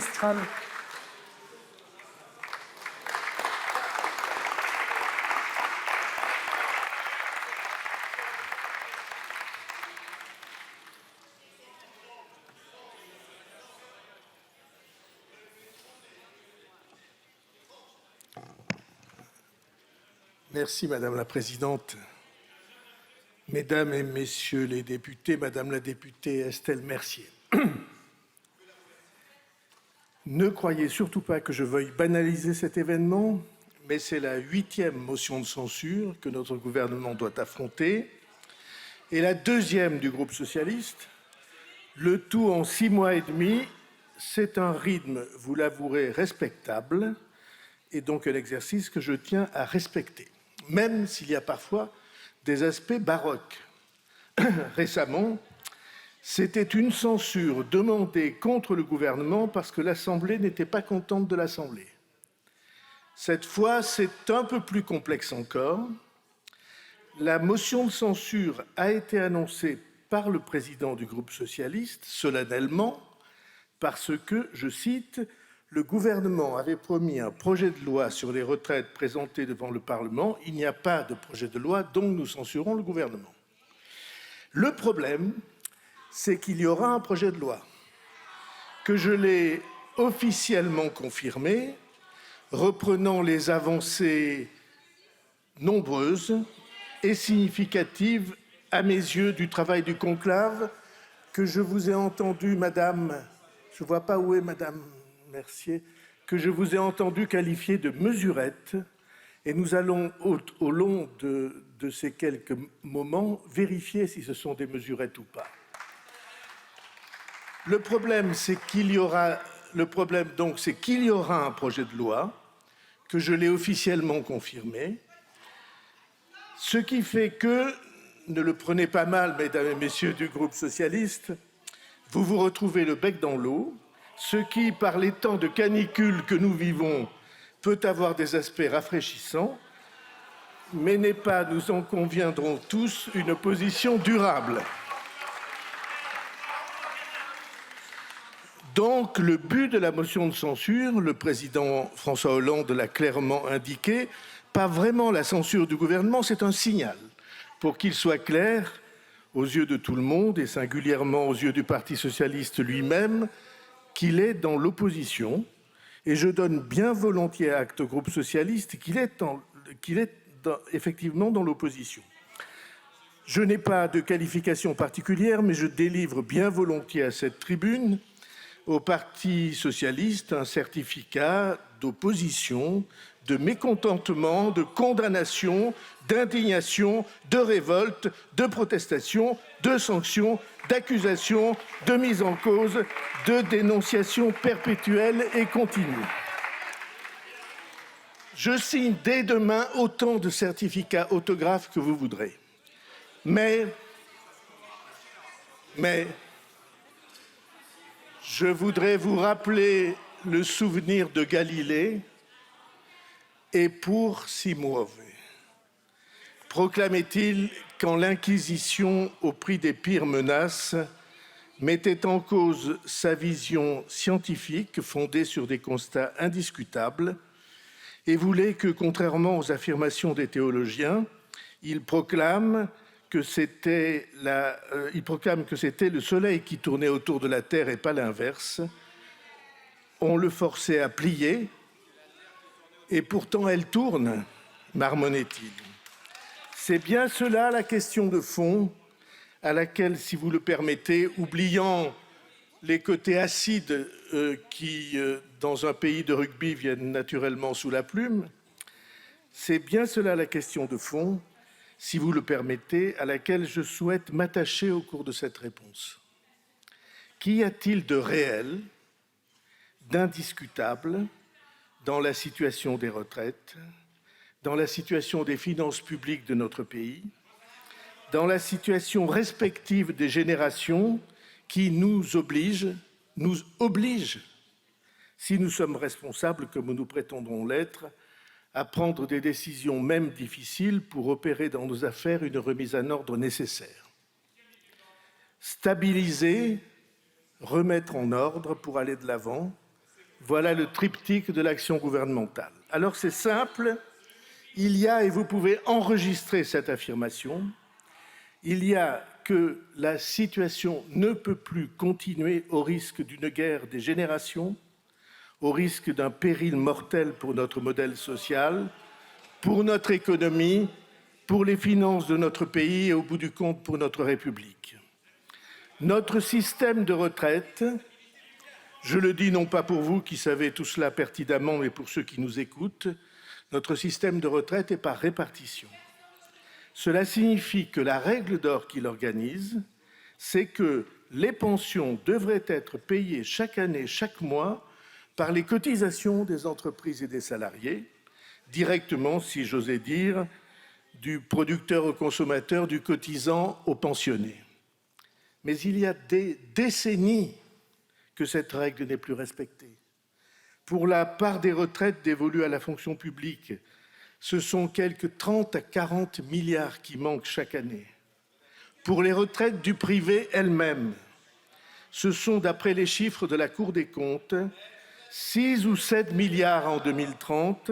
ministre. Merci Madame la Présidente. Mesdames et Messieurs les députés, Madame la députée Estelle Mercier. Ne croyez surtout pas que je veuille banaliser cet événement, mais c'est la 8e motion de censure que notre gouvernement doit affronter et la 2e du groupe socialiste. Le tout en 6 mois et demi, c'est un rythme, vous l'avouerez, respectable et donc un exercice que je tiens à respecter, même s'il y a parfois des aspects baroques. Récemment, c'était une censure demandée contre le gouvernement parce que l'Assemblée n'était pas contente de l'Assemblée. Cette fois, c'est un peu plus complexe encore. La motion de censure a été annoncée par le président du groupe socialiste, solennellement, parce que, je cite, le gouvernement avait promis un projet de loi sur les retraites présenté devant le Parlement. Il n'y a pas de projet de loi, donc nous censurons le gouvernement. Le problème, c'est qu'il y aura un projet de loi, que je l'ai officiellement confirmé, reprenant les avancées nombreuses et significatives à mes yeux du travail du conclave, que je vous ai entendu, Madame, je ne vois pas où est Madame Mercier, que je vous ai entendu qualifier de mesurette, et nous allons, au long de ces quelques moments, vérifier si ce sont des mesurettes ou pas. Le problème, c'est qu'il y aura un projet de loi, que je l'ai officiellement confirmé, ce qui fait que, ne le prenez pas mal, mesdames et messieurs du groupe socialiste, vous vous retrouvez le bec dans l'eau, ce qui, par les temps de canicule que nous vivons, peut avoir des aspects rafraîchissants, mais n'est pas, nous en conviendrons tous, une position durable. Donc, le but de la motion de censure, le président François Hollande l'a clairement indiqué, pas vraiment la censure du gouvernement, c'est un signal pour qu'il soit clair aux yeux de tout le monde et singulièrement aux yeux du Parti socialiste lui-même qu'il est dans l'opposition. Et je donne bien volontiers acte au groupe socialiste qu'il est effectivement dans l'opposition. Je n'ai pas de qualification particulière, mais je délivre bien volontiers à cette tribune au Parti socialiste un certificat d'opposition, de mécontentement, de condamnation, d'indignation, de révolte, de protestation, de sanction, d'accusation, de mise en cause, de dénonciation perpétuelle et continue. Je signe dès demain autant de certificats autographes que vous voudrez. Mais je voudrais vous rappeler le souvenir de Galilée. Et pour si mauvais, proclamait-il quand l'Inquisition, au prix des pires menaces, mettait en cause sa vision scientifique fondée sur des constats indiscutables et voulait que, contrairement aux affirmations des théologiens, il proclame que c'était le Soleil qui tournait autour de la Terre et pas l'inverse. On le forçait à plier, et pourtant elle tourne, marmonnait-il. C'est bien cela la question de fond à laquelle, si vous le permettez, oubliant les côtés acides qui, dans un pays de rugby, viennent naturellement sous la plume, c'est bien cela la question de fond, si vous le permettez, à laquelle je souhaite m'attacher au cours de cette réponse. Qu'y a-t-il de réel, d'indiscutable, dans la situation des retraites, dans la situation des finances publiques de notre pays, dans la situation respective des générations qui nous obligent, si nous sommes responsables, comme nous prétendons l'être, à prendre des décisions même difficiles pour opérer dans nos affaires une remise en ordre nécessaire. Stabiliser, remettre en ordre pour aller de l'avant, Voilà le triptyque de l'action gouvernementale. Alors c'est simple, il y a, et vous pouvez enregistrer cette affirmation, il y a que la situation ne peut plus continuer au risque d'une guerre des générations, au risque d'un péril mortel pour notre modèle social, pour notre économie, pour les finances de notre pays et au bout du compte pour notre République. Notre système de retraite, je le dis non pas pour vous qui savez tout cela pertinemment, mais pour ceux qui nous écoutent, notre système de retraite est par répartition. Cela signifie que la règle d'or qui l'organise, c'est que les pensions devraient être payées chaque année, chaque mois, par les cotisations des entreprises et des salariés, directement, si j'osais dire, du producteur au consommateur, du cotisant au pensionné. Mais il y a des décennies que cette règle n'est plus respectée. Pour la part des retraites dévolues à la fonction publique, ce sont quelques 30 à 40 milliards qui manquent chaque année. Pour les retraites du privé elles-mêmes, ce sont, d'après les chiffres de la Cour des comptes, 6 ou 7 milliards en 2030,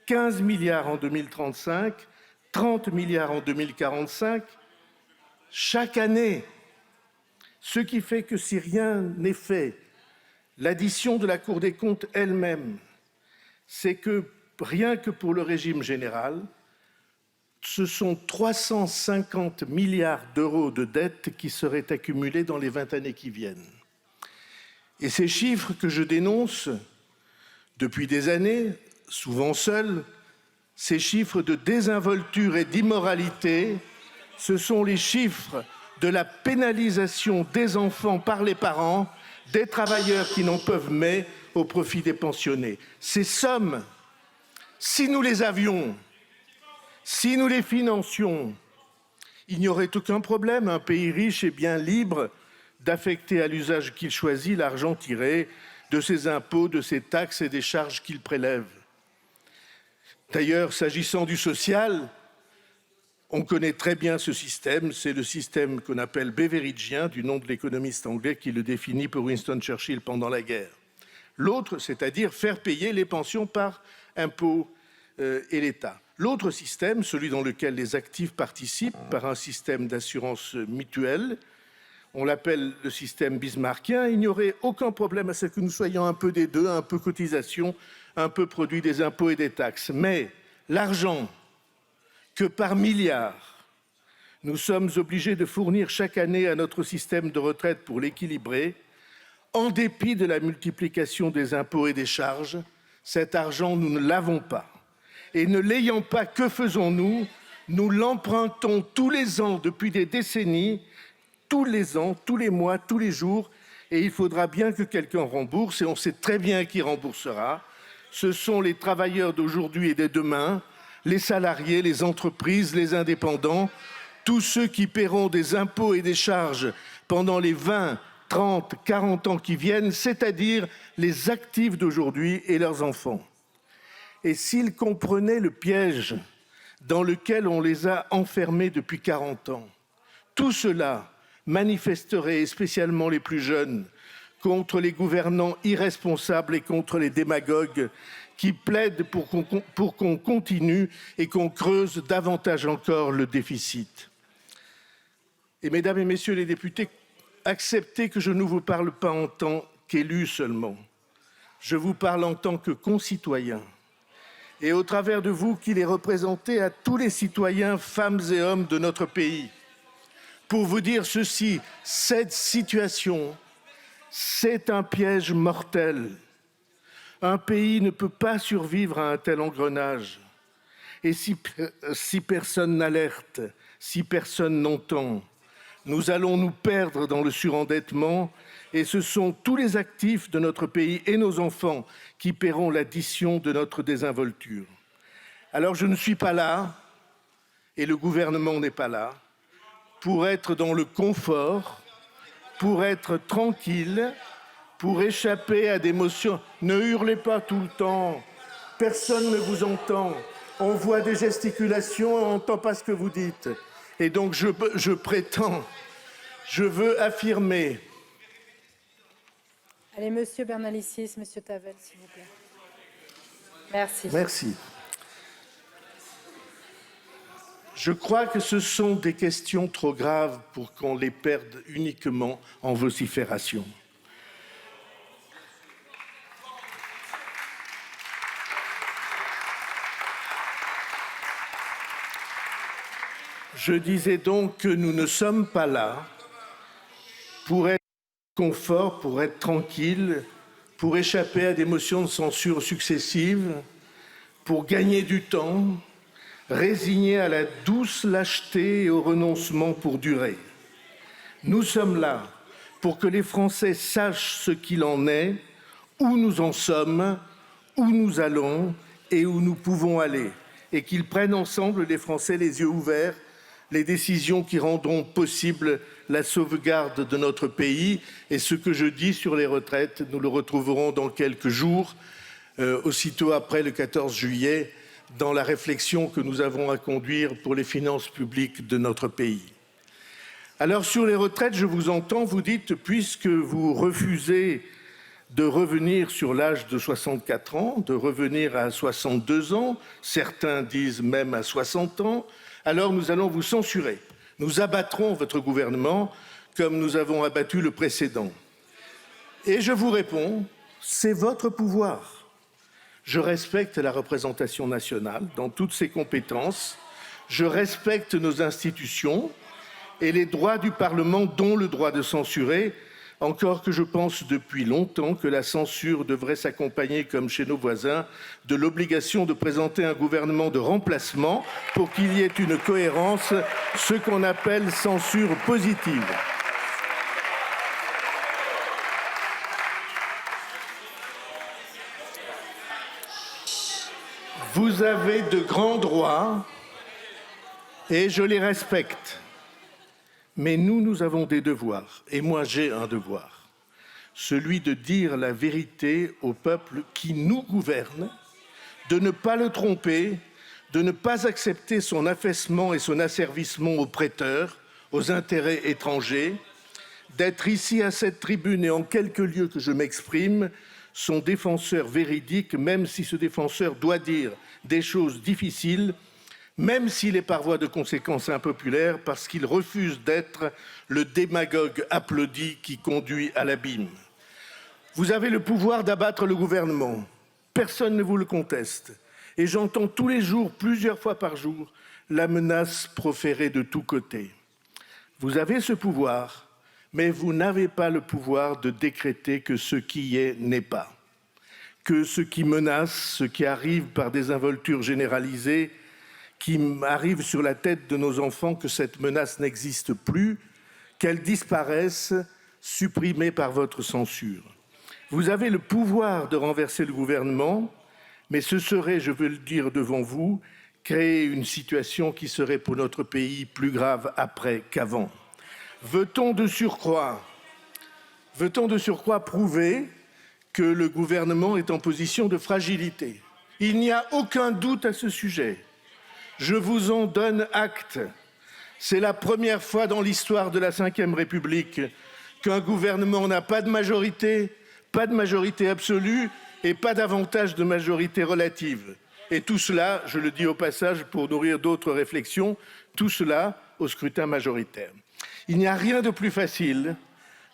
15 milliards en 2035, 30 milliards en 2045, chaque année. Ce qui fait que si rien n'est fait, l'addition de la Cour des comptes elle-même, c'est que rien que pour le régime général, ce sont 350 milliards d'euros de dettes qui seraient accumulées dans les 20 années qui viennent. Et ces chiffres que je dénonce depuis des années, souvent seul, ces chiffres de désinvolture et d'immoralité, ce sont les chiffres de la pénalisation des enfants par les parents, des travailleurs qui n'en peuvent mais au profit des pensionnés. Ces sommes, si nous les avions, si nous les financions, il n'y aurait aucun problème. Un pays riche est bien libre d'affecter à l'usage qu'il choisit l'argent tiré de ses impôts, de ses taxes et des charges qu'il prélève. D'ailleurs, s'agissant du social, on connaît très bien ce système, c'est le système qu'on appelle beveridgien, du nom de l'économiste anglais qui le définit pour Winston Churchill pendant la guerre. L'autre, c'est-à-dire faire payer les pensions par impôts et l'État. L'autre système, celui dans lequel les actifs participent par un système d'assurance mutuelle, on l'appelle le système bismarckien, il n'y aurait aucun problème à ce que nous soyons un peu des deux, un peu cotisation, un peu produit des impôts et des taxes. Mais l'argent que par milliards, nous sommes obligés de fournir chaque année à notre système de retraite pour l'équilibrer, en dépit de la multiplication des impôts et des charges, cet argent, nous ne l'avons pas. Et ne l'ayant pas, que faisons-nous? Nous l'empruntons tous les ans depuis des décennies, tous les ans, tous les mois, tous les jours, et il faudra bien que quelqu'un rembourse, et on sait très bien qui remboursera. Ce sont les travailleurs d'aujourd'hui et de demain, les salariés, les entreprises, les indépendants, tous ceux qui paieront des impôts et des charges pendant les 20, 30, 40 ans qui viennent, c'est-à-dire les actifs d'aujourd'hui et leurs enfants. Et s'ils comprenaient le piège dans lequel on les a enfermés depuis 40 ans, tout cela manifesterait, et spécialement les plus jeunes, contre les gouvernants irresponsables et contre les démagogues qui plaident pour qu'on continue et qu'on creuse davantage encore le déficit. Et mesdames et messieurs les députés, acceptez que je ne vous parle pas en tant qu'élu seulement. Je vous parle en tant que concitoyen. Et au travers de vous, qui les représentez à tous les citoyens, femmes et hommes de notre pays, pour vous dire ceci, cette situation, c'est un piège mortel. Un pays ne peut pas survivre à un tel engrenage. Et si personne n'alerte, si personne n'entend, nous allons nous perdre dans le surendettement et ce sont tous les actifs de notre pays et nos enfants qui paieront l'addition de notre désinvolture. Alors je ne suis pas là, et le gouvernement n'est pas là, pour être dans le confort, pour être tranquille, pour échapper à des motions. Ne hurlez pas tout le temps, personne ne vous entend. On voit des gesticulations, on n'entend pas ce que vous dites. Et donc je prétends, je veux affirmer Allez, Monsieur Bernalicis, Monsieur Tavel, s'il vous plaît. Merci. Merci. Je crois que ce sont des questions trop graves pour qu'on les perde uniquement en vocifération. Je disais donc que nous ne sommes pas là pour être confort, pour être tranquille, pour échapper à des motions de censure successives, pour gagner du temps, résignés à la douce lâcheté et au renoncement pour durer. Nous sommes là pour que les Français sachent ce qu'il en est, où nous en sommes, où nous allons et où nous pouvons aller, et qu'ils prennent ensemble, les Français, les yeux ouverts, les décisions qui rendront possible la sauvegarde de notre pays. Et ce que je dis sur les retraites, nous le retrouverons dans quelques jours, aussitôt après le 14 juillet, dans la réflexion que nous avons à conduire pour les finances publiques de notre pays. Alors sur les retraites, je vous entends, vous dites, puisque vous refusez de revenir sur l'âge de 64 ans, de revenir à 62 ans, certains disent même à 60 ans, alors nous allons vous censurer. Nous abattrons votre gouvernement comme nous avons abattu le précédent. Et je vous réponds, c'est votre pouvoir. Je respecte la représentation nationale dans toutes ses compétences, je respecte nos institutions et les droits du Parlement, dont le droit de censurer, encore que je pense depuis longtemps que la censure devrait s'accompagner, comme chez nos voisins, de l'obligation de présenter un gouvernement de remplacement pour qu'il y ait une cohérence, ce qu'on appelle censure positive. Vous avez de grands droits et je les respecte. Mais nous avons des devoirs, et moi j'ai un devoir, celui de dire la vérité au peuple qui nous gouverne, de ne pas le tromper, de ne pas accepter son affaissement et son asservissement aux prêteurs, aux intérêts étrangers, d'être ici à cette tribune et en quelques lieux que je m'exprime, son défenseur véridique, même si ce défenseur doit dire des choses difficiles, même s'il est par voie de conséquence impopulaire, parce qu'il refuse d'être le démagogue applaudi qui conduit à l'abîme. Vous avez le pouvoir d'abattre le gouvernement. Personne ne vous le conteste. Et j'entends tous les jours, plusieurs fois par jour, la menace proférée de tous côtés. Vous avez ce pouvoir, mais vous n'avez pas le pouvoir de décréter que ce qui est n'est pas. Que ce qui menace, ce qui arrive par désinvolture généralisée, qui arrive sur la tête de nos enfants, que cette menace n'existe plus, qu'elle disparaisse, supprimée par votre censure. Vous avez le pouvoir de renverser le gouvernement, mais ce serait, je veux le dire devant vous, créer une situation qui serait pour notre pays plus grave après qu'avant. Veut-on de surcroît prouver que le gouvernement est en position de fragilité? Il n'y a aucun doute à ce sujet. Je vous en donne acte. C'est la première fois dans l'histoire de la Ve République qu'un gouvernement n'a pas de majorité absolue et pas davantage de majorité relative. Et tout cela, je le dis au passage pour nourrir d'autres réflexions, tout cela au scrutin majoritaire. Il n'y a rien de plus facile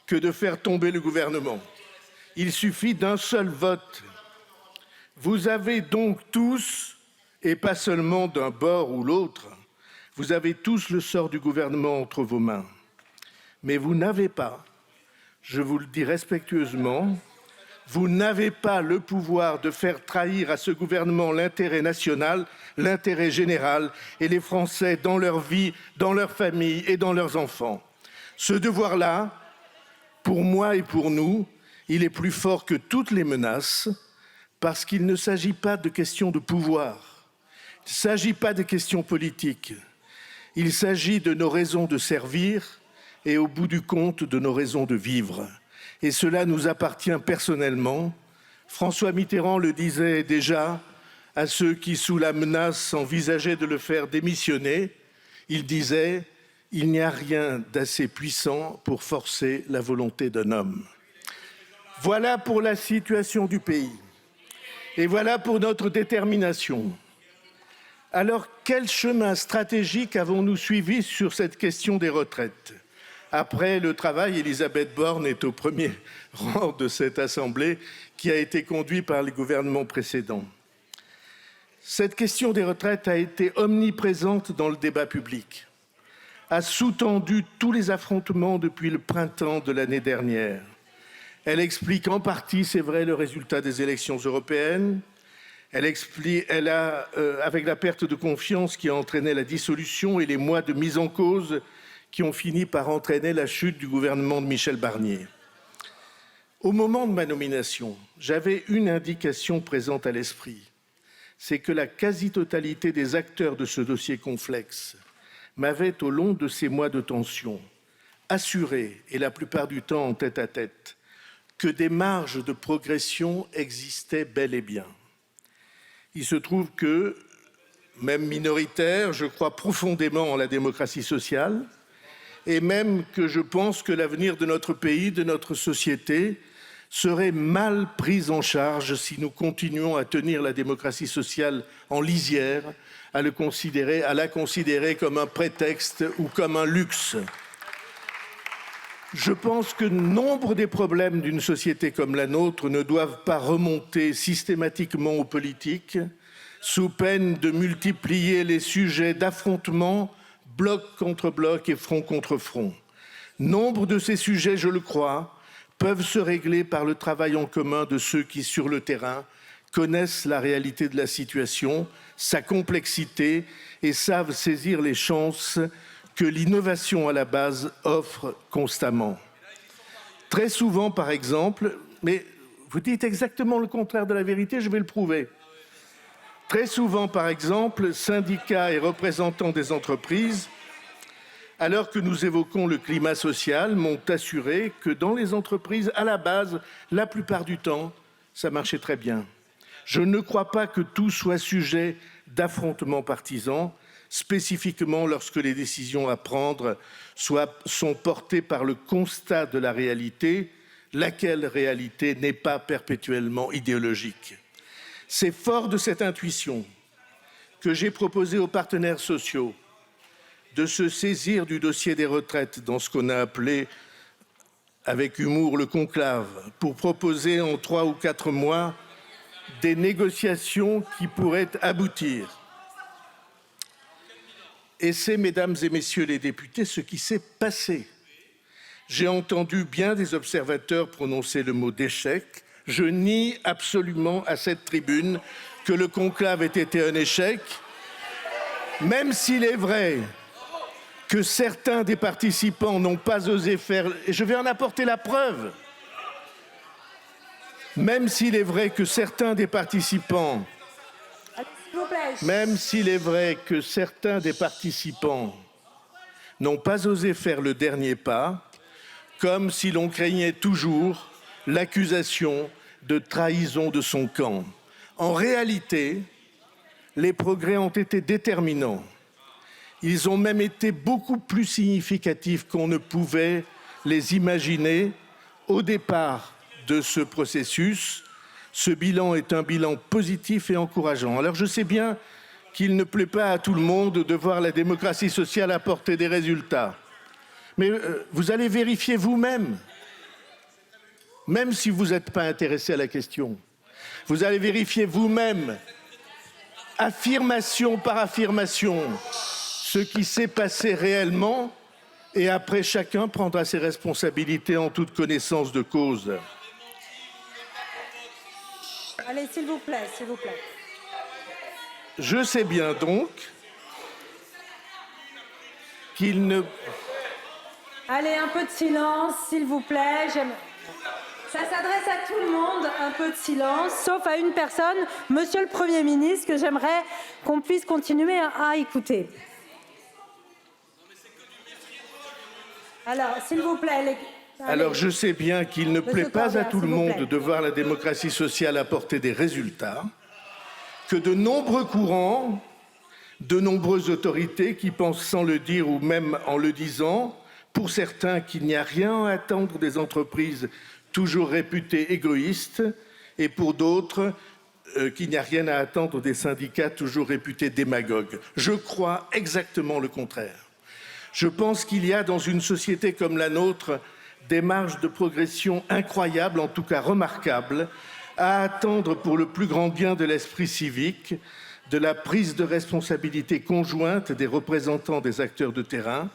que de faire tomber le gouvernement. Il suffit d'un seul vote. Vous avez donc tous, et pas seulement d'un bord ou l'autre, vous avez tous le sort du gouvernement entre vos mains. Mais vous n'avez pas, je vous le dis respectueusement, vous n'avez pas le pouvoir de faire trahir à ce gouvernement l'intérêt national, l'intérêt général et les Français dans leur vie, dans leur famille et dans leurs enfants. Ce devoir-là, pour moi et pour nous, il est plus fort que toutes les menaces parce qu'il ne s'agit pas de questions de pouvoir. Il ne s'agit pas de questions politiques, il s'agit de nos raisons de servir et au bout du compte de nos raisons de vivre. Et cela nous appartient personnellement. François Mitterrand le disait déjà à ceux qui, sous la menace, envisageaient de le faire démissionner. Il disait « Il n'y a rien d'assez puissant pour forcer la volonté d'un homme ». Voilà pour la situation du pays. Et voilà pour notre détermination. Alors, quel chemin stratégique avons-nous suivi sur cette question des retraites ? Après le travail, Elisabeth Borne est au premier rang de cette Assemblée qui a été conduit par les gouvernements précédents. Cette question des retraites a été omniprésente dans le débat public, a sous-tendu tous les affrontements depuis le printemps de l'année dernière. Elle explique en partie, c'est vrai, le résultat des élections européennes. Elle a, avec la perte de confiance qui a entraîné la dissolution et les mois de mise en cause qui ont fini par entraîner la chute du gouvernement de Michel Barnier. Au moment de ma nomination, j'avais une indication présente à l'esprit, c'est que la quasi-totalité des acteurs de ce dossier complexe m'avaient, au long de ces mois de tension, assuré, et la plupart du temps en tête-à-tête, que des marges de progression existaient bel et bien. Il se trouve que, même minoritaire, je crois profondément en la démocratie sociale et même que je pense que l'avenir de notre pays, de notre société, serait mal pris en charge si nous continuons à tenir la démocratie sociale en lisière, à la considérer comme un prétexte ou comme un luxe. Je pense que nombre des problèmes d'une société comme la nôtre ne doivent pas remonter systématiquement aux politiques, sous peine de multiplier les sujets d'affrontement, bloc contre bloc et front contre front. Nombre de ces sujets, je le crois, peuvent se régler par le travail en commun de ceux qui, sur le terrain, connaissent la réalité de la situation, sa complexité et savent saisir les chances que l'innovation à la base offre constamment. Très souvent, par exemple, mais vous dites exactement le contraire de la vérité, je vais le prouver. Très souvent, par exemple, syndicats et représentants des entreprises, alors que nous évoquons le climat social, m'ont assuré que dans les entreprises, à la base, la plupart du temps, ça marchait très bien. Je ne crois pas que tout soit sujet d'affrontements partisans, spécifiquement lorsque les décisions à prendre sont portées par le constat de la réalité, laquelle réalité n'est pas perpétuellement idéologique. C'est fort de cette intuition que j'ai proposé aux partenaires sociaux de se saisir du dossier des retraites dans ce qu'on a appelé avec humour le conclave, pour proposer en 3 ou 4 mois des négociations qui pourraient aboutir. Et c'est, mesdames et messieurs les députés, ce qui s'est passé. J'ai entendu bien des observateurs prononcer le mot d'échec. Je nie absolument à cette tribune que le conclave ait été un échec, même s'il est vrai que certains des participants n'ont pas osé faire, et je vais en apporter la preuve, même s'il est vrai que certains des participants n'ont pas osé faire le dernier pas, comme si l'on craignait toujours l'accusation de trahison de son camp. En réalité, les progrès ont été déterminants. Ils ont même été beaucoup plus significatifs qu'on ne pouvait les imaginer au départ de ce processus. Ce bilan est un bilan positif et encourageant. Alors je sais bien qu'il ne plaît pas à tout le monde de voir la démocratie sociale apporter des résultats. Mais vous allez vérifier vous-même, même si vous n'êtes pas intéressé à la question. Vous allez vérifier vous-même, affirmation par affirmation, ce qui s'est passé réellement, et après chacun prendra ses responsabilités en toute connaissance de cause. Allez, s'il vous plaît, s'il vous plaît. Je sais bien donc qu'il ne... Allez, un peu de silence, s'il vous plaît. Ça s'adresse à tout le monde, un peu de silence, sauf à une personne, Monsieur le Premier ministre, que j'aimerais qu'on puisse continuer à écouter. Alors, s'il vous plaît... Alors, je sais bien qu'il ne plaît pas à tout le monde de voir la démocratie sociale apporter des résultats, que de nombreux courants, de nombreuses autorités qui pensent sans le dire ou même en le disant, pour certains qu'il n'y a rien à attendre des entreprises, toujours réputés égoïstes, et pour d'autres, qu'il n'y a rien à attendre des syndicats toujours réputés démagogues. Je crois exactement le contraire. Je pense qu'il y a dans une société comme la nôtre des marges de progression incroyables, en tout cas remarquables, à attendre pour le plus grand bien de l'esprit civique, de la prise de responsabilité conjointe des représentants des acteurs de terrain.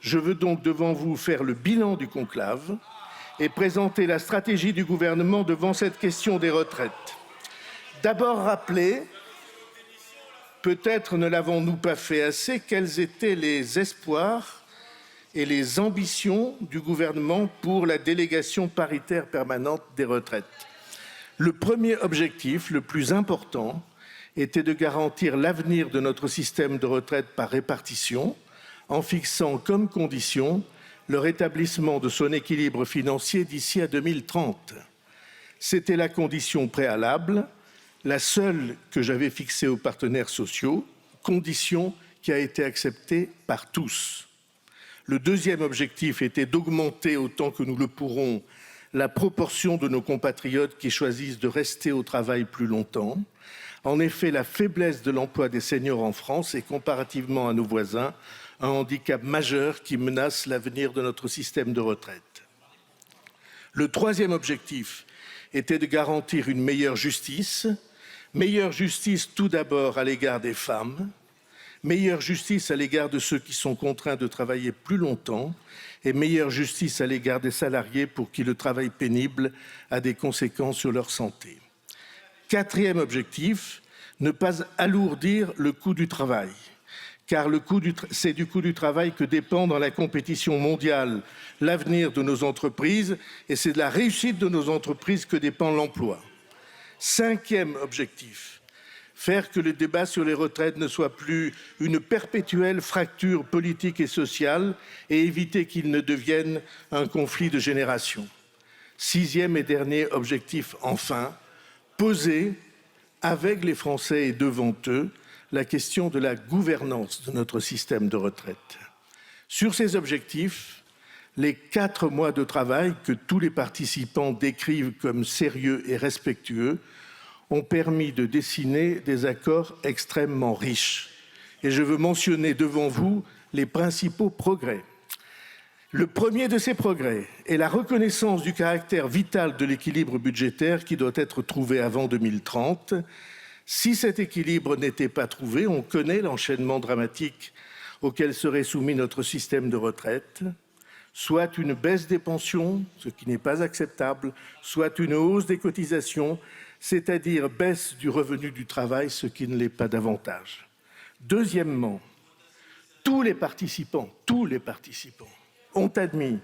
Je veux donc devant vous faire le bilan du conclave et présenter la stratégie du gouvernement devant cette question des retraites. D'abord rappeler, peut-être ne l'avons-nous pas fait assez, quels étaient les espoirs et les ambitions du gouvernement pour la délégation paritaire permanente des retraites. Le premier objectif, le plus important, était de garantir l'avenir de notre système de retraite par répartition, en fixant comme condition le rétablissement de son équilibre financier d'ici à 2030. C'était la condition préalable, la seule que j'avais fixée aux partenaires sociaux, condition qui a été acceptée par tous. Le deuxième objectif était d'augmenter autant que nous le pourrons la proportion de nos compatriotes qui choisissent de rester au travail plus longtemps. En effet, la faiblesse de l'emploi des seniors en France est, comparativement à nos voisins, un handicap majeur qui menace l'avenir de notre système de retraite. Le troisième objectif était de garantir une meilleure justice tout d'abord à l'égard des femmes, meilleure justice à l'égard de ceux qui sont contraints de travailler plus longtemps et meilleure justice à l'égard des salariés pour qui le travail pénible a des conséquences sur leur santé. Quatrième objectif, ne pas alourdir le coût du travail, car c'est du coût du travail que dépend dans la compétition mondiale l'avenir de nos entreprises et c'est de la réussite de nos entreprises que dépend l'emploi. Cinquième objectif, faire que le débat sur les retraites ne soit plus une perpétuelle fracture politique et sociale et éviter qu'il ne devienne un conflit de génération. Sixième et dernier objectif, enfin, poser avec les Français et devant eux la question de la gouvernance de notre système de retraite. Sur ces objectifs, les 4 mois de travail que tous les participants décrivent comme sérieux et respectueux ont permis de dessiner des accords extrêmement riches. Et je veux mentionner devant vous les principaux progrès. Le premier de ces progrès est la reconnaissance du caractère vital de l'équilibre budgétaire qui doit être trouvé avant 2030. Si cet équilibre n'était pas trouvé, on connaît l'enchaînement dramatique auquel serait soumis notre système de retraite, soit une baisse des pensions, ce qui n'est pas acceptable, soit une hausse des cotisations, c'est-à-dire baisse du revenu du travail, ce qui ne l'est pas davantage. Deuxièmement, tous les participants ont admis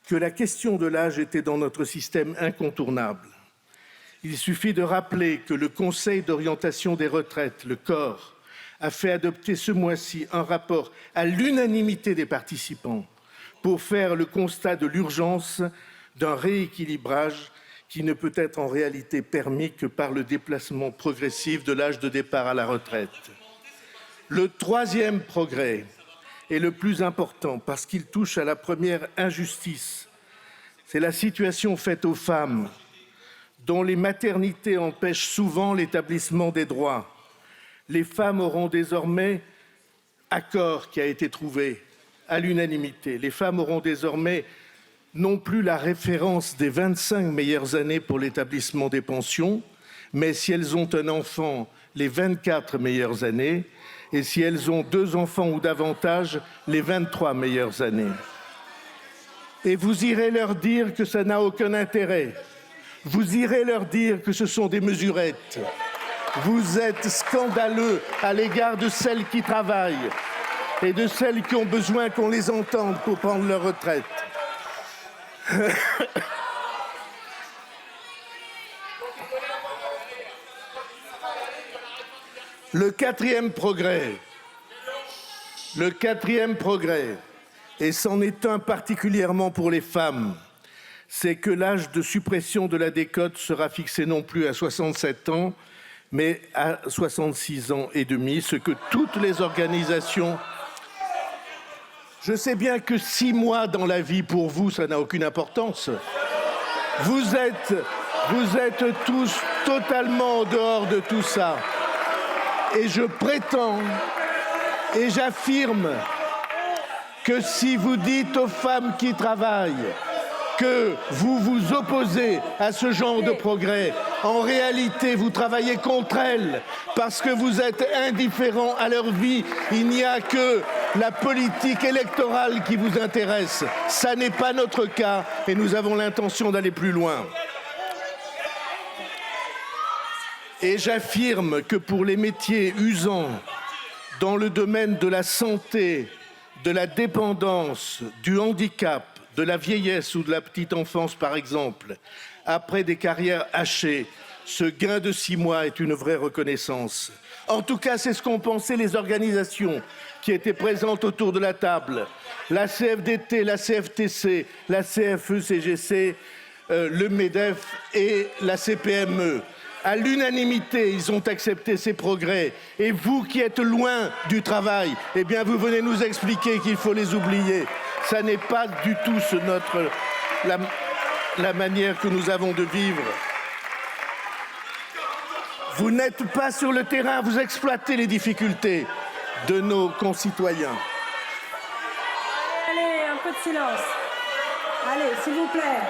que la question de l'âge était dans notre système incontournable. Il suffit de rappeler que le Conseil d'orientation des retraites, le COR, a fait adopter ce mois-ci un rapport à l'unanimité des participants pour faire le constat de l'urgence d'un rééquilibrage qui ne peut être en réalité permis que par le déplacement progressif de l'âge de départ à la retraite. Le troisième progrès est le plus important parce qu'il touche à la première injustice. C'est la situation faite aux femmes, dont les maternités empêchent souvent l'établissement des droits. Les femmes auront désormais, accord qui a été trouvé à l'unanimité, les femmes auront désormais non plus la référence des 25 meilleures années pour l'établissement des pensions, mais si elles ont un enfant, les 24 meilleures années, et si elles ont 2 enfants ou davantage, les 23 meilleures années. Et vous irez leur dire que ça n'a aucun intérêt. Vous irez leur dire que ce sont des mesurettes. Vous êtes scandaleux à l'égard de celles qui travaillent et de celles qui ont besoin qu'on les entende pour prendre leur retraite. Le quatrième progrès, et c'en est un particulièrement pour les femmes, c'est que l'âge de suppression de la décote sera fixé non plus à 67 ans, mais à 66 ans et demi, ce que toutes les organisations... Je sais bien que 6 mois dans la vie, pour vous, ça n'a aucune importance. Vous êtes tous totalement en dehors de tout ça. Et je prétends et j'affirme que si vous dites aux femmes qui travaillent que vous vous opposez à ce genre de progrès, en réalité, vous travaillez contre elles parce que vous êtes indifférents à leur vie. Il n'y a que la politique électorale qui vous intéresse. Ça n'est pas notre cas et nous avons l'intention d'aller plus loin. Et j'affirme que pour les métiers usants dans le domaine de la santé, de la dépendance, du handicap, de la vieillesse ou de la petite enfance par exemple, après des carrières hachées, ce gain de 6 mois est une vraie reconnaissance. En tout cas, c'est ce qu'ont pensé les organisations qui étaient présentes autour de la table. La CFDT, la CFTC, la CFE-CGC, le MEDEF et la CPME. À l'unanimité, ils ont accepté ces progrès. Et vous qui êtes loin du travail, eh bien vous venez nous expliquer qu'il faut les oublier. Ça n'est pas du tout la manière que nous avons de vivre. Vous n'êtes pas sur le terrain, vous exploitez les difficultés de nos concitoyens. Allez, un peu de silence. Allez, s'il vous plaît.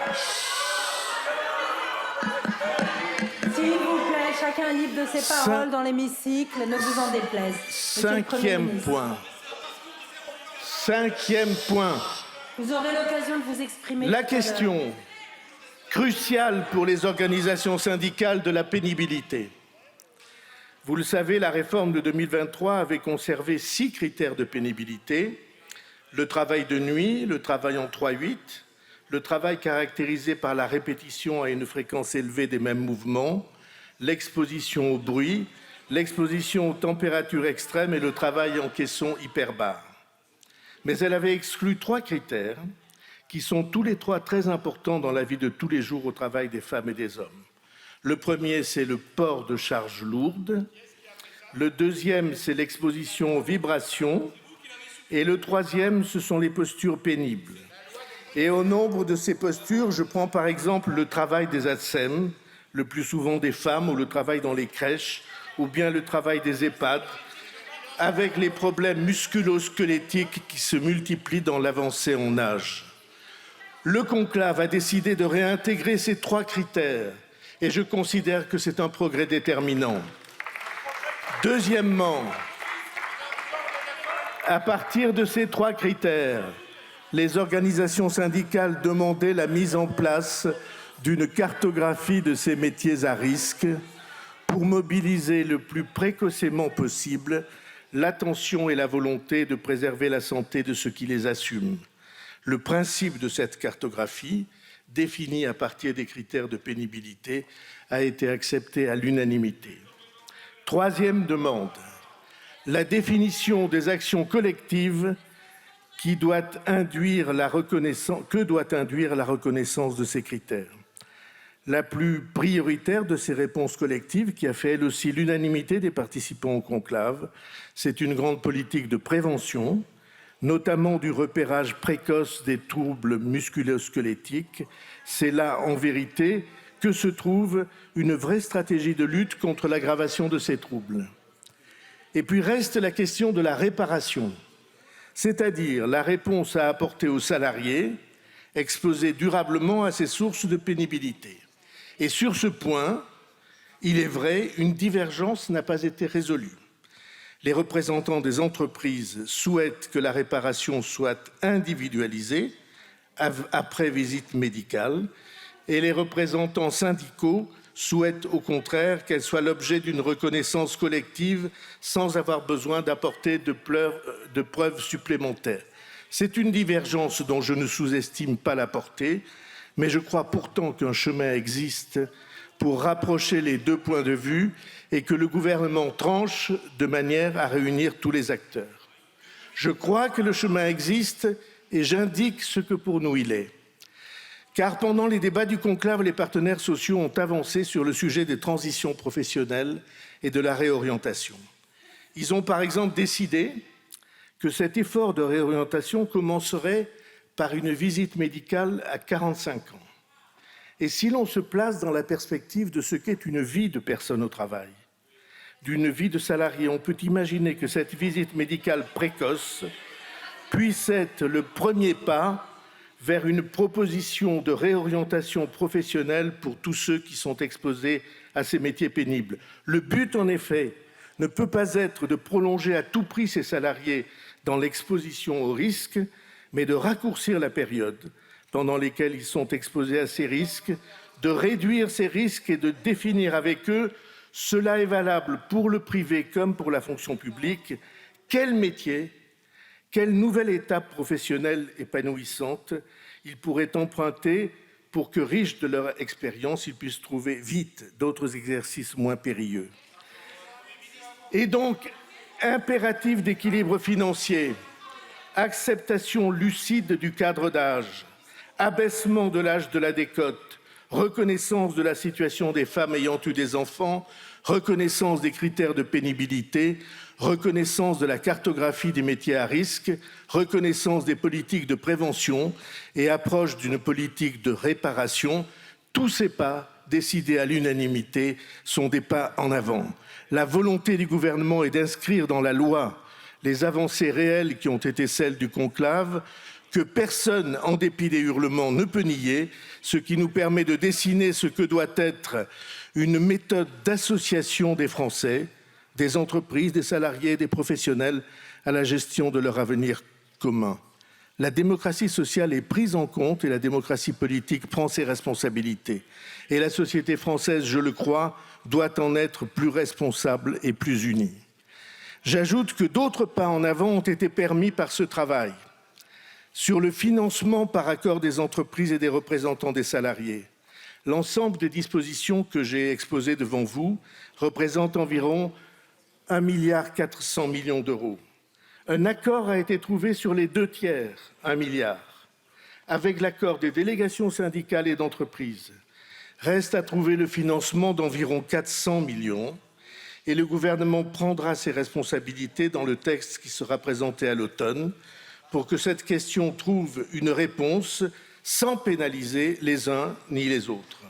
S'il vous plaît, chacun est libre de ses paroles dans l'hémicycle, ne vous en déplaise. Cinquième point. Vous aurez l'occasion de vous exprimer. La question cruciale pour les organisations syndicales de la pénibilité. Vous le savez, la réforme de 2023 avait conservé 6 critères de pénibilité. Le travail de nuit, le travail en 3/8, le travail caractérisé par la répétition à une fréquence élevée des mêmes mouvements, l'exposition au bruit, l'exposition aux températures extrêmes et le travail en caisson hyperbare. Mais elle avait exclu 3 critères qui sont tous les 3 très importants dans la vie de tous les jours au travail des femmes et des hommes. Le premier, c'est le port de charges lourdes. Le deuxième, c'est l'exposition aux vibrations. Et le troisième, ce sont les postures pénibles. Et au nombre de ces postures, je prends par exemple le travail des ATSEM, le plus souvent des femmes, ou le travail dans les crèches, ou bien le travail des EHPAD, avec les problèmes musculo-squelettiques qui se multiplient dans l'avancée en âge. Le conclave a décidé de réintégrer ces 3 critères et je considère que c'est un progrès déterminant. Deuxièmement, à partir de ces 3 critères, les organisations syndicales demandaient la mise en place d'une cartographie de ces métiers à risque pour mobiliser le plus précocement possible l'attention et la volonté de préserver la santé de ceux qui les assument. Le principe de cette cartographie, définie à partir des critères de pénibilité, a été accepté à l'unanimité. Troisième demande, la définition des actions collectives que doit induire la reconnaissance de ces critères. La plus prioritaire de ces réponses collectives, qui a fait elle aussi l'unanimité des participants au conclave, c'est une grande politique de prévention, notamment du repérage précoce des troubles musculo-squelettiques. C'est là, en vérité, que se trouve une vraie stratégie de lutte contre l'aggravation de ces troubles. Et puis reste la question de la réparation, c'est-à-dire la réponse à apporter aux salariés exposés durablement à ces sources de pénibilité. Et sur ce point, il est vrai, une divergence n'a pas été résolue. Les représentants des entreprises souhaitent que la réparation soit individualisée après visite médicale et les représentants syndicaux souhaitent au contraire qu'elle soit l'objet d'une reconnaissance collective sans avoir besoin d'apporter de preuves supplémentaires. C'est une divergence dont je ne sous-estime pas la portée, mais je crois pourtant qu'un chemin existe pour rapprocher les 2 points de vue et que le gouvernement tranche de manière à réunir tous les acteurs. Je crois que le chemin existe et j'indique ce que pour nous il est. Car pendant les débats du conclave, les partenaires sociaux ont avancé sur le sujet des transitions professionnelles et de la réorientation. Ils ont par exemple décidé que cet effort de réorientation commencerait par une visite médicale à 45 ans et si l'on se place dans la perspective de ce qu'est une vie de personne au travail, d'une vie de salarié, on peut imaginer que cette visite médicale précoce puisse être le premier pas vers une proposition de réorientation professionnelle pour tous ceux qui sont exposés à ces métiers pénibles. Le but, en effet, ne peut pas être de prolonger à tout prix ces salariés dans l'exposition aux risques, mais de raccourcir la période pendant laquelle ils sont exposés à ces risques, de réduire ces risques et de définir avec eux, cela est valable pour le privé comme pour la fonction publique, quel métier, quelle nouvelle étape professionnelle épanouissante ils pourraient emprunter pour que, riches de leur expérience, ils puissent trouver vite d'autres exercices moins périlleux. Et donc, impératif d'équilibre financier, acceptation lucide du cadre d'âge, abaissement de l'âge de la décote, reconnaissance de la situation des femmes ayant eu des enfants, reconnaissance des critères de pénibilité, reconnaissance de la cartographie des métiers à risque, reconnaissance des politiques de prévention et approche d'une politique de réparation, tous ces pas, décidés à l'unanimité, sont des pas en avant. La volonté du gouvernement est d'inscrire dans la loi les avancées réelles qui ont été celles du conclave, que personne, en dépit des hurlements, ne peut nier, ce qui nous permet de dessiner ce que doit être une méthode d'association des Français, des entreprises, des salariés, des professionnels à la gestion de leur avenir commun. La démocratie sociale est prise en compte et la démocratie politique prend ses responsabilités. Et la société française, je le crois, doit en être plus responsable et plus unie. J'ajoute que d'autres pas en avant ont été permis par ce travail. Sur le financement par accord des entreprises et des représentants des salariés, l'ensemble des dispositions que j'ai exposées devant vous représente environ 1,4 milliard d'euros. Un accord a été trouvé sur les 2 tiers, 1 milliard, avec l'accord des délégations syndicales et d'entreprises. Reste à trouver le financement d'environ 400 millions et le gouvernement prendra ses responsabilités dans le texte qui sera présenté à l'automne pour que cette question trouve une réponse sans pénaliser les uns ni les autres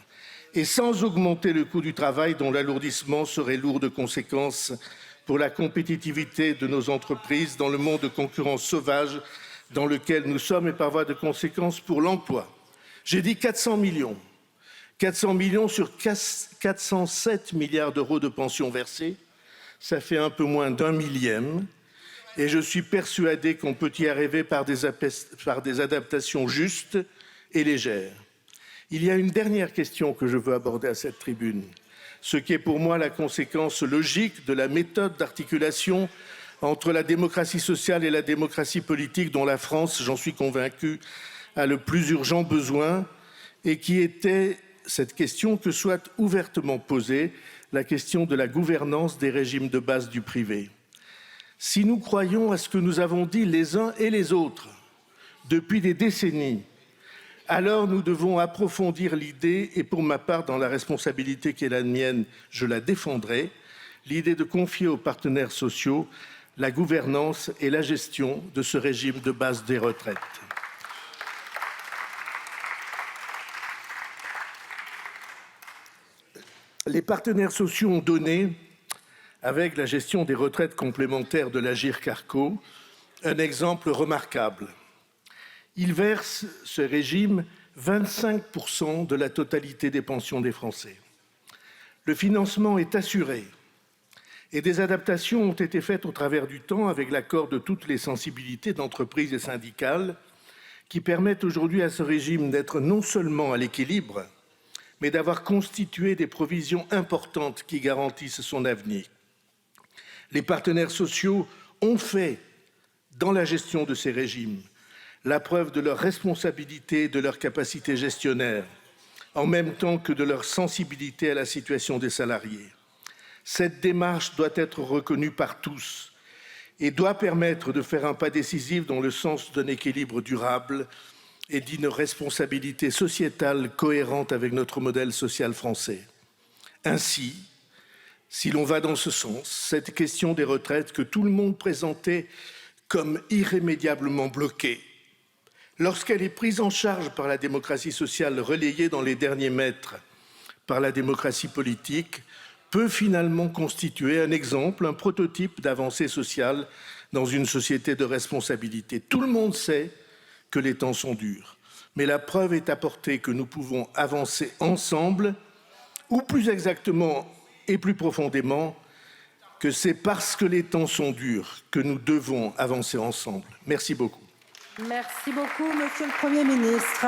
et sans augmenter le coût du travail dont l'alourdissement serait lourd de conséquences pour la compétitivité de nos entreprises dans le monde de concurrence sauvage dans lequel nous sommes et par voie de conséquence pour l'emploi. J'ai dit 400 millions. 400 millions sur 407 milliards d'euros de pensions versées, ça fait un peu moins d'1 millième. Et je suis persuadé qu'on peut y arriver par des adaptations justes et légères. Il y a une dernière question que je veux aborder à cette tribune, ce qui est pour moi la conséquence logique de la méthode d'articulation entre la démocratie sociale et la démocratie politique dont la France, j'en suis convaincu, a le plus urgent besoin et qui était cette question que soit ouvertement posée la question de la gouvernance des régimes de base du privé. Si nous croyons à ce que nous avons dit les uns et les autres depuis des décennies, alors nous devons approfondir l'idée et pour ma part, dans la responsabilité qui est la mienne, je la défendrai, l'idée de confier aux partenaires sociaux la gouvernance et la gestion de ce régime de base des retraites. Les partenaires sociaux ont donné, avec la gestion des retraites complémentaires de l'Agirc-Arrco, un exemple remarquable. Ils versent, ce régime, 25% de la totalité des pensions des Français. Le financement est assuré et des adaptations ont été faites au travers du temps avec l'accord de toutes les sensibilités d'entreprises et syndicales qui permettent aujourd'hui à ce régime d'être non seulement à l'équilibre, mais d'avoir constitué des provisions importantes qui garantissent son avenir. Les partenaires sociaux ont fait, dans la gestion de ces régimes, la preuve de leur responsabilité et de leur capacité gestionnaire, en même temps que de leur sensibilité à la situation des salariés. Cette démarche doit être reconnue par tous et doit permettre de faire un pas décisif dans le sens d'un équilibre durable et d'une responsabilité sociétale cohérente avec notre modèle social français. Ainsi, si l'on va dans ce sens, cette question des retraites que tout le monde présentait comme irrémédiablement bloquée, lorsqu'elle est prise en charge par la démocratie sociale, relayée dans les derniers mètres par la démocratie politique, peut finalement constituer un exemple, un prototype d'avancée sociale dans une société de responsabilité. Tout le monde sait que les temps sont durs, mais la preuve est apportée que nous pouvons avancer ensemble, ou plus exactement et plus profondément, que c'est parce que les temps sont durs que nous devons avancer ensemble. Merci beaucoup. Merci beaucoup, Monsieur le Premier ministre.